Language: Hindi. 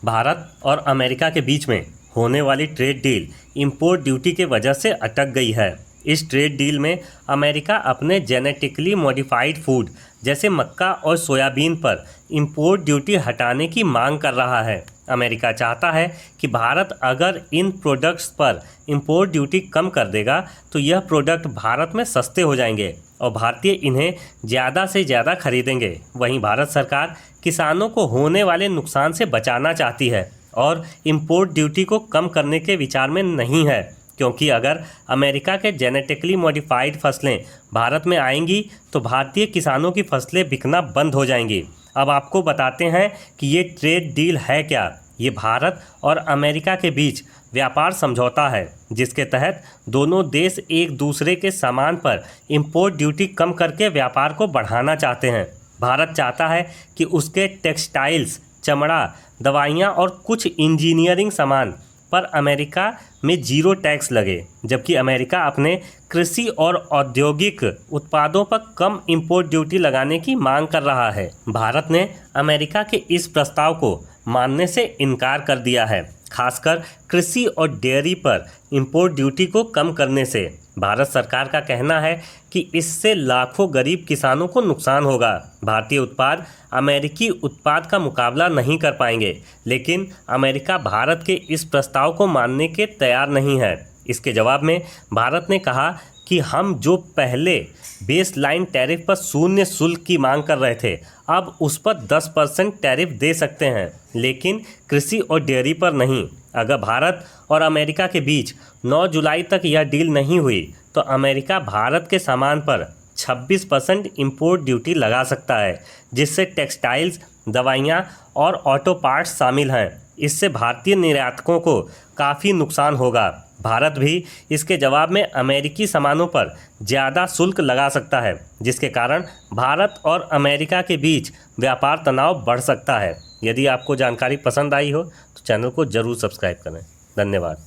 भारत और अमेरिका के बीच में होने वाली ट्रेड डील इंपोर्ट ड्यूटी के वजह से अटक गई है। इस ट्रेड डील में अमेरिका अपने जेनेटिकली मॉडिफाइड फूड जैसे मक्का और सोयाबीन पर इंपोर्ट ड्यूटी हटाने की मांग कर रहा है। अमेरिका चाहता है कि भारत अगर इन प्रोडक्ट्स पर इंपोर्ट ड्यूटी कम कर देगा तो यह प्रोडक्ट भारत में सस्ते हो जाएंगे और भारतीय इन्हें ज़्यादा से ज़्यादा खरीदेंगे। वहीं भारत सरकार किसानों को होने वाले नुकसान से बचाना चाहती है और इंपोर्ट ड्यूटी को कम करने के विचार में नहीं है, क्योंकि अगर अमेरिका के जेनेटिकली मॉडिफाइड फसलें भारत में आएंगी तो भारतीय किसानों की फसलें बिकना बंद हो जाएंगी। अब आपको बताते हैं कि ये ट्रेड डील है क्या। ये भारत और अमेरिका के बीच व्यापार समझौता है, जिसके तहत दोनों देश एक दूसरे के सामान पर इंपोर्ट ड्यूटी कम करके व्यापार को बढ़ाना चाहते हैं। भारत चाहता है कि उसके टेक्सटाइल्स, चमड़ा, दवाइयाँ और कुछ इंजीनियरिंग सामान पर अमेरिका में जीरो टैक्स लगे, जबकि अमेरिका अपने कृषि और औद्योगिक उत्पादों पर कम इंपोर्ट ड्यूटी लगाने की मांग कर रहा है। भारत ने अमेरिका के इस प्रस्ताव को मानने से इनकार कर दिया है, खासकर कृषि और डेयरी पर इंपोर्ट ड्यूटी को कम करने से। भारत सरकार का कहना है कि इससे लाखों गरीब किसानों को नुकसान होगा। भारतीय उत्पाद अमेरिकी उत्पाद का मुकाबला नहीं कर पाएंगे, लेकिन अमेरिका भारत के इस प्रस्ताव को मानने के तैयार नहीं है। इसके जवाब में भारत ने कहा कि हम जो पहले बेस लाइन टैरिफ पर शून्य शुल्क की मांग कर रहे थे, अब उस पर 10% टैरिफ दे सकते हैं, लेकिन कृषि और डेयरी पर नहीं। अगर भारत और अमेरिका के बीच 9 जुलाई तक यह डील नहीं हुई तो अमेरिका भारत के सामान पर 26% इंपोर्ट ड्यूटी लगा सकता है, जिससे टेक्सटाइल्स, दवाइयाँ और ऑटो पार्ट्स शामिल हैं। इससे भारतीय निर्यातकों को काफ़ी नुकसान होगा। भारत भी इसके जवाब में अमेरिकी सामानों पर ज़्यादा शुल्क लगा सकता है, जिसके कारण भारत और अमेरिका के बीच व्यापार तनाव बढ़ सकता है। यदि आपको जानकारी पसंद आई हो तो चैनल को ज़रूर सब्सक्राइब करें। धन्यवाद।